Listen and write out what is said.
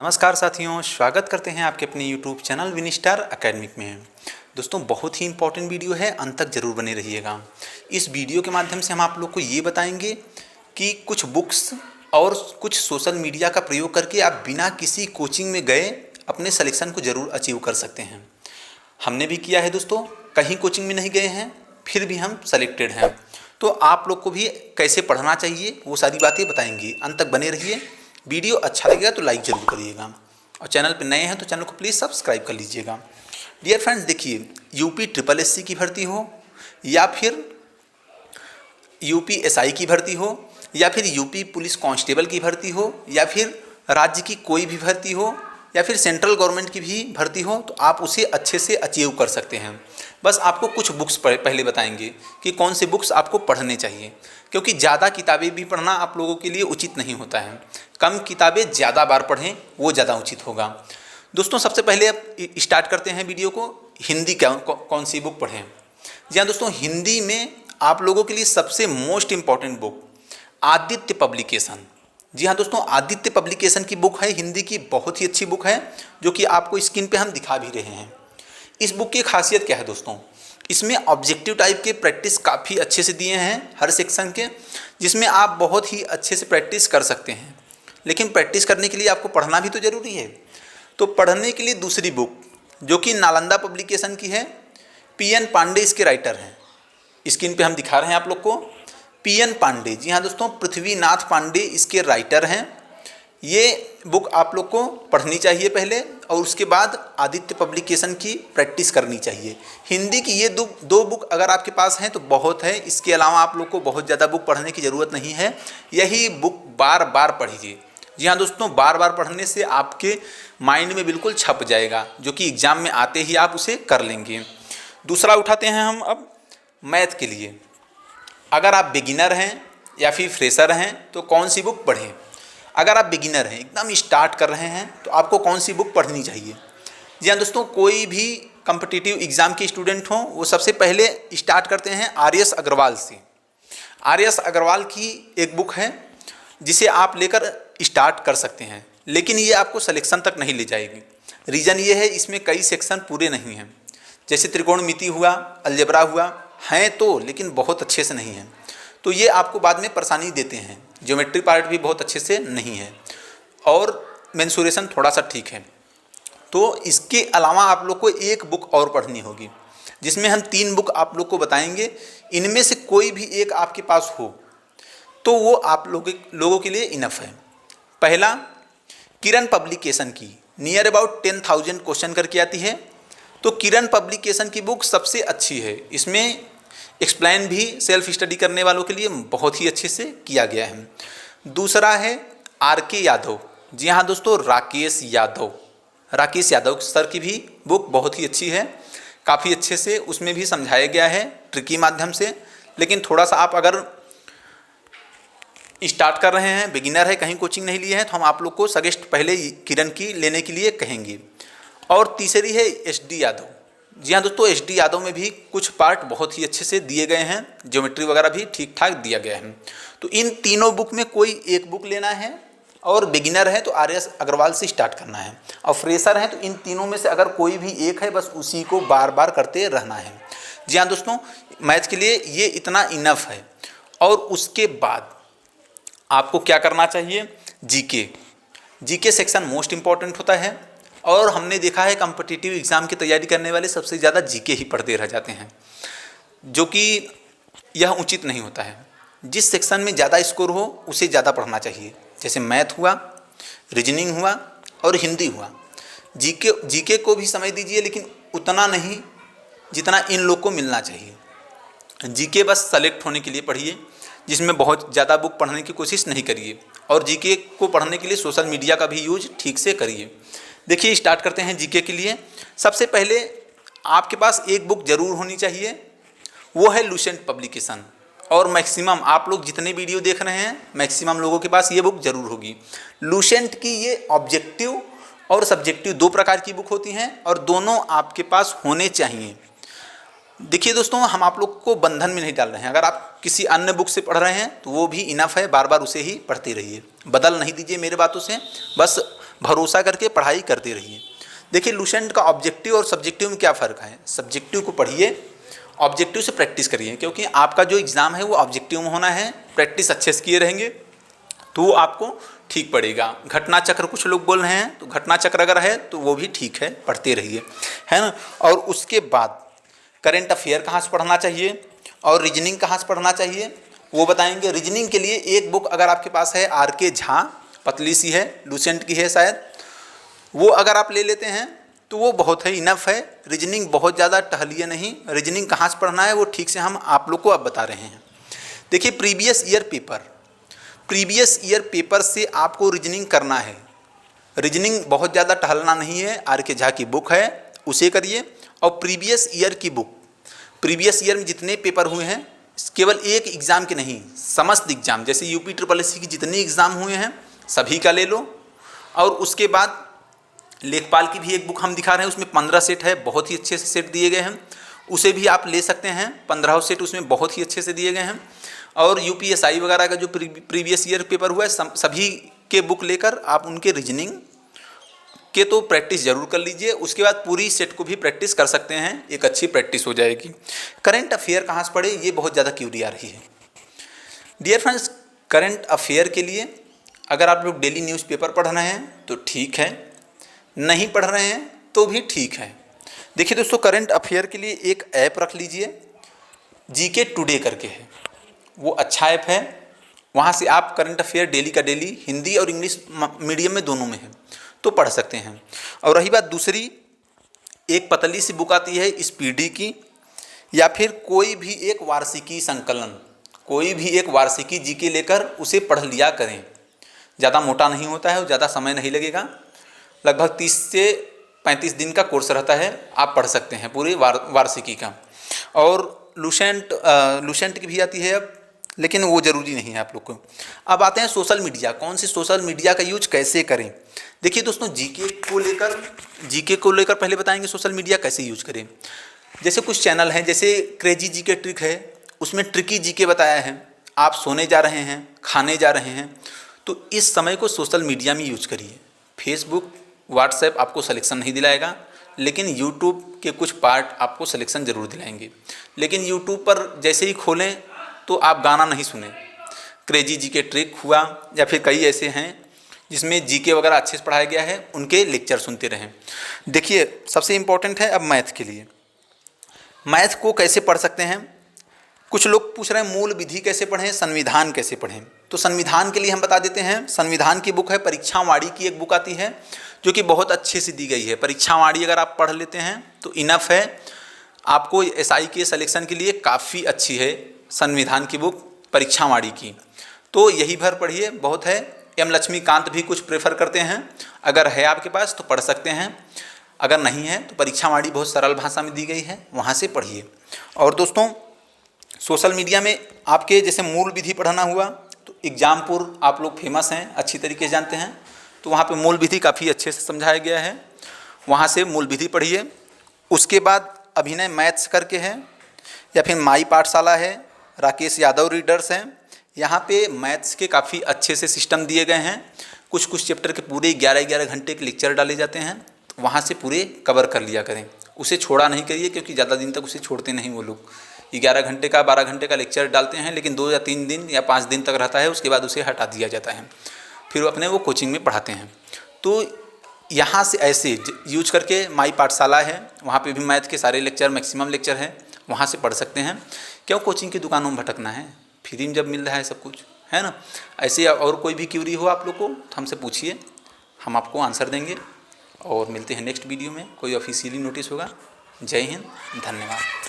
नमस्कार साथियों, स्वागत करते हैं आपके अपने YouTube चैनल विनिस्टार एकेडमिक में। दोस्तों, बहुत ही इंपॉर्टेंट वीडियो है, अंत तक ज़रूर बने रहिएगा। इस वीडियो के माध्यम से हम आप लोग को ये बताएंगे कि कुछ बुक्स और कुछ सोशल मीडिया का प्रयोग करके आप बिना किसी कोचिंग में गए अपने सिलेक्शन को ज़रूर अचीव कर सकते हैं। हमने भी किया है दोस्तों, कहीं कोचिंग में नहीं गए हैं, फिर भी हम सेलेक्टेड हैं। तो आप लोग को भी कैसे पढ़ना चाहिए वो सारी बातें बताएंगे, अंत तक बने रहिए। वीडियो अच्छा लगेगा तो लाइक ज़रूर करिएगा और चैनल पर नए हैं तो चैनल को प्लीज़ सब्सक्राइब कर लीजिएगा। डियर फ्रेंड्स, देखिए, यूपी ट्रिपल एससी की भर्ती हो या फिर यूपी एसआई की भर्ती हो या फिर यूपी पुलिस कांस्टेबल की भर्ती हो या फिर राज्य की कोई भी भर्ती हो या फिर सेंट्रल गवर्नमेंट की भी भर्ती हो, तो आप उसे अच्छे से अचीव कर सकते हैं। बस आपको कुछ बुक्स पहले बताएंगे कि कौन से बुक्स आपको पढ़ने चाहिए, क्योंकि ज़्यादा किताबें भी पढ़ना आप लोगों के लिए उचित नहीं होता है। कम किताबें ज़्यादा बार पढ़ें, वो ज़्यादा उचित होगा। दोस्तों, सबसे पहले अब स्टार्ट करते हैं वीडियो को। हिंदी कौन सी बुक पढ़ें? जी हाँ दोस्तों, हिंदी में आप लोगों के लिए सबसे most important book Aditya publication. जी हाँ दोस्तों, आदित्य पब्लिकेशन की बुक है, हिंदी की बहुत ही अच्छी बुक है, जो कि आपको स्क्रीन पे हम दिखा भी रहे हैं। इस बुक की खासियत क्या है दोस्तों? इसमें ऑब्जेक्टिव टाइप के प्रैक्टिस काफ़ी अच्छे से दिए हैं हर सेक्शन के, जिसमें आप बहुत ही अच्छे से प्रैक्टिस कर सकते हैं। लेकिन प्रैक्टिस करने के लिए आपको पढ़ना भी तो ज़रूरी है। तो पढ़ने के लिए दूसरी बुक, जो कि नालंदा पब्लिकेशन की है, पीएन पांडे इसके राइटर हैं। स्क्रीन पे हम दिखा रहे हैं आप लोग को, पीएन पांडे। जी हाँ दोस्तों, पृथ्वीनाथ पांडे इसके राइटर हैं। ये बुक आप लोग को पढ़नी चाहिए पहले, और उसके बाद आदित्य पब्लिकेशन की प्रैक्टिस करनी चाहिए। हिंदी की ये दो बुक अगर आपके पास हैं तो बहुत है। इसके अलावा आप लोग को बहुत ज़्यादा बुक पढ़ने की ज़रूरत नहीं है, यही बुक बार बार पढ़िए। जी हाँ दोस्तों, बार बार पढ़ने से आपके माइंड में बिल्कुल छप जाएगा, जो कि एग्ज़ाम में आते ही आप उसे कर लेंगे। दूसरा उठाते हैं हम अब मैथ के लिए। अगर आप बिगिनर हैं या फिर फ्रेशर हैं तो कौन सी बुक पढ़ें? अगर आप बिगिनर हैं, एकदम स्टार्ट कर रहे हैं, तो आपको कौन सी बुक पढ़नी चाहिए? जी हाँ दोस्तों, कोई भी कॉम्पिटिटिव एग्ज़ाम के स्टूडेंट हों, वो सबसे पहले स्टार्ट करते हैं आर.एस. अग्रवाल से। आर.एस. अग्रवाल की एक बुक है जिसे आप लेकर स्टार्ट कर सकते हैं, लेकिन ये आपको सिलेक्शन तक नहीं ले जाएगी। रीज़न ये है, इसमें कई सेक्शन पूरे नहीं हैं। जैसे त्रिकोणमिति हुआ, अलजेब्रा हुआ, हैं तो, लेकिन बहुत अच्छे से नहीं हैं, तो ये आपको बाद में परेशानी देते हैं। ज्योमेट्री पार्ट भी बहुत अच्छे से नहीं है और मेंसुरेशन थोड़ा सा ठीक है। तो इसके अलावा आप लोग को एक बुक और पढ़नी होगी, जिसमें हम 3 बुक आप लोग को बताएंगे। इनमें से कोई भी एक आपके पास हो तो वो आप लोगों के लिए इनफ है। पहला, किरण पब्लिकेशन की नियर अबाउट 10,000 क्वेश्चन करके आती है, तो किरण पब्लिकेशन की बुक सबसे अच्छी है। इसमें एक्सप्लेन भी सेल्फ स्टडी करने वालों के लिए बहुत ही अच्छे से किया गया है। दूसरा है आर.के. यादव। जी हाँ दोस्तों, राकेश यादव सर की भी बुक बहुत ही अच्छी है, काफ़ी अच्छे से उसमें भी समझाया गया है ट्रिकी माध्यम से। लेकिन थोड़ा सा आप अगर स्टार्ट कर रहे हैं, बिगिनर है, कहीं कोचिंग नहीं लिए हैं, तो हम आप लोग को सजेस्ट पहले किरण की लेने के लिए कहेंगे। और तीसरी है एस.डी. यादव। जी हाँ दोस्तों, एस.डी. यादव में भी कुछ पार्ट बहुत ही अच्छे से दिए गए हैं, ज्योमेट्री वगैरह भी ठीक ठाक दिया गया है। तो इन तीनों बुक में कोई एक बुक लेना है, और बिगिनर है तो आर.एस. अग्रवाल से स्टार्ट करना है, और फ्रेशर है तो इन तीनों में से अगर कोई भी एक है, बस उसी को बार बार करते रहना है। जी हाँ दोस्तों, मैथ के लिए ये इतना इनफ है। और उसके बाद आपको क्या करना चाहिए? जीके सेक्शन मोस्ट इम्पॉर्टेंट होता है, और हमने देखा है कॉम्पिटिटिव एग्ज़ाम की तैयारी करने वाले सबसे ज़्यादा जीके ही पढ़ते रह जाते हैं, जो कि यह उचित नहीं होता है। जिस सेक्शन में ज़्यादा स्कोर हो उसे ज़्यादा पढ़ना चाहिए, जैसे मैथ हुआ, रीजनिंग हुआ और हिंदी हुआ। जीके को भी समय दीजिए, लेकिन उतना नहीं जितना इन लोग को मिलना चाहिए। जीके बस सेलेक्ट होने के लिए पढ़िए, जिसमें बहुत ज़्यादा बुक पढ़ने की कोशिश नहीं करिए, और जीके को पढ़ने के लिए सोशल मीडिया का भी यूज ठीक से करिए। देखिए, स्टार्ट करते हैं जीके के लिए। सबसे पहले आपके पास एक बुक जरूर होनी चाहिए, वो है लुसेंट पब्लिकेशन। और मैक्सिमम आप लोग जितने वीडियो देख रहे हैं, मैक्सिमम लोगों के पास ये बुक जरूर होगी। लुसेंट की ये ऑब्जेक्टिव और सब्जेक्टिव 2 प्रकार की बुक होती हैं, और दोनों आपके पास होने चाहिए। देखिए दोस्तों, हम आप लोग को बंधन में नहीं डाल रहे हैं। अगर आप किसी अन्य बुक से पढ़ रहे हैं तो वो भी इनफ है, बार बार उसे ही पढ़ते रहिए, बदल नहीं दीजिए मेरे बातों से। बस भरोसा करके पढ़ाई करते रहिए। देखिए लूसेंट का ऑब्जेक्टिव और सब्जेक्टिव में क्या फ़र्क है। सब्जेक्टिव को पढ़िए, ऑब्जेक्टिव से प्रैक्टिस करिए, क्योंकि आपका जो एग्ज़ाम है वो ऑब्जेक्टिव में होना है। प्रैक्टिस अच्छे से किए रहेंगे तो आपको ठीक पड़ेगा। घटना चक्र कुछ लोग बोल रहे हैं, तो घटना चक्र अगर है तो वो भी ठीक है, पढ़ते रहिए, है ना। और उसके बाद करंट अफेयर कहाँ से पढ़ना चाहिए और रीजनिंग कहाँ से पढ़ना चाहिए वो बताएंगे। रीजनिंग के लिए एक बुक अगर आपके पास है RK झा, पतली सी है, लूसेंट की है शायद, वो अगर आप ले लेते हैं तो वो बहुत है, इनफ है। रीजनिंग बहुत ज़्यादा टहलिए नहीं। रीजनिंग कहाँ से पढ़ना है वो ठीक से हम आप लोग को अब बता रहे हैं। देखिए प्रीवियस ईयर पेपर से आपको रीजनिंग करना है। रीजनिंग बहुत ज़्यादा टहलना नहीं है। RK झा की बुक है, उसे करिए। और प्रीवियस ईयर की बुक, प्रीवियस ईयर में जितने पेपर हुए हैं, केवल एक एग्ज़ाम के नहीं, समस्त एग्ज़ाम, जैसे UP-SSSC की जितने एग्ज़ाम हुए हैं सभी का ले लो। और उसके बाद लेखपाल की भी एक बुक हम दिखा रहे हैं, उसमें 15 सेट है, बहुत ही अच्छे से सेट दिए गए हैं, उसे भी आप ले सकते हैं। 15 सेट उसमें बहुत ही अच्छे से दिए गए हैं। और UPSI वगैरह का जो प्रीवियस ईयर पेपर हुआ है सभी के बुक लेकर आप उनके रीजनिंग के तो प्रैक्टिस जरूर कर लीजिए। उसके बाद पूरी सेट को भी प्रैक्टिस कर सकते हैं, एक अच्छी प्रैक्टिस हो जाएगी। करंट अफेयर कहाँ से पढ़े, ये बहुत ज़्यादा क्यूरी आ रही है। डियर फ्रेंड्स, करंट अफेयर के लिए अगर आप लोग डेली न्यूज़पेपर पढ़ रहे हैं तो ठीक है, नहीं पढ़ रहे हैं तो भी ठीक है। देखिए दोस्तों, करंट अफेयर के लिए एक ऐप रख लीजिए, GK टुडे करके है, वो अच्छा ऐप है। वहाँ से आप करंट अफेयर डेली का डेली हिंदी और इंग्लिश मीडियम में दोनों में है तो पढ़ सकते हैं। और रही बात दूसरी, एक पतली सी बुक आती है स्पीडी की, या फिर कोई भी एक वार्षिकी संकलन, कोई भी एक वार्षिकी GK लेकर उसे पढ़ लिया करें। ज़्यादा मोटा नहीं होता है और ज़्यादा समय नहीं लगेगा, लगभग 30 से 35 दिन का कोर्स रहता है, आप पढ़ सकते हैं पूरी वार्षिकी का। और लूसेंट की भी आती है अब, लेकिन वो ज़रूरी नहीं है आप लोग को। अब आते हैं सोशल मीडिया, कौन सी सोशल मीडिया का यूज कैसे करें। देखिए दोस्तों, जीके को लेकर पहले बताएंगे सोशल मीडिया कैसे यूज करें। जैसे कुछ चैनल हैं, जैसे क्रेजी जीके ट्रिक है, उसमें ट्रिकी जीके बताया है। आप सोने जा रहे हैं, खाने जा रहे हैं, तो इस समय को सोशल मीडिया में यूज करिए। फेसबुक, व्हाट्सएप आपको सिलेक्शन नहीं दिलाएगा, लेकिन यूट्यूब के कुछ पार्ट आपको सिलेक्शन ज़रूर दिलाएंगे। लेकिन यूट्यूब पर जैसे ही खोलें तो आप गाना नहीं सुने। क्रेजी जीके ट्रिक हुआ, या फिर कई ऐसे हैं जिसमें जीके वगैरह अच्छे से पढ़ाया गया है, उनके लेक्चर सुनते रहें। देखिए सबसे इम्पोर्टेंट है अब मैथ के लिए, मैथ को कैसे पढ़ सकते हैं। कुछ लोग पूछ रहे हैं मूल विधि कैसे पढ़ें, संविधान कैसे पढ़ें। तो संविधान के लिए हम बता देते हैं, संविधान की बुक है, परीक्षावाणी की एक बुक आती है जो कि बहुत अच्छे से दी गई है। परीक्षावाणी अगर आप पढ़ लेते हैं तो इनफ है, आपको SI के सिलेक्शन के लिए काफ़ी अच्छी है संविधान की बुक परीक्षावाणी की। तो यही भर पढ़िए, बहुत है। M लक्ष्मीकांत भी कुछ प्रेफर करते हैं, अगर है आपके पास तो पढ़ सकते हैं, अगर नहीं है तो परीक्षावाणी बहुत सरल भाषा में दी गई है, वहाँ से पढ़िए। और दोस्तों, सोशल मीडिया में आपके जैसे मूल विधि पढ़ना हुआ तो एग्जामपुर आप लोग फेमस हैं, अच्छी तरीके से जानते हैं, तो वहाँ पे मूल विधि काफ़ी अच्छे से समझाया गया है, वहाँ से मूल विधि पढ़िए। उसके बाद अभिनय मैथ्स करके है, या फिर माई पाठशाला है, राकेश यादव रीडर्स हैं, यहाँ पे मैथ्स के काफ़ी अच्छे से सिस्टम दिए गए हैं। कुछ चैप्टर के पूरे 11-11 घंटे के लेक्चर डाले जाते हैं, तो वहाँ से पूरे कवर कर लिया करें, उसे छोड़ा नहीं करिए, क्योंकि ज़्यादा दिन तक उसे छोड़ते नहीं वो लोग। 11 घंटे का 12 घंटे का लेक्चर डालते हैं, लेकिन 2 या 3 दिन या 5 दिन तक रहता है, उसके बाद उसे हटा दिया जाता है, फिर अपने वो कोचिंग में पढ़ाते हैं। तो यहाँ से ऐसे यूज करके माई पाठशाला है, वहाँ पे भी मैथ के सारे लेक्चर, मैक्सिमम लेक्चर हैं, वहाँ से पढ़ सकते हैं। क्यों कोचिंग की दुकानों में भटकना है, फ्री में जब मिल रहा है सब कुछ, है ना। ऐसे और कोई भी क्यूरी हो आप लोग को तो हमसे पूछिए, हम आपको आंसर देंगे। और मिलते हैं नेक्स्ट वीडियो में, कोई ऑफिशियली नोटिस होगा। जय हिंद, धन्यवाद।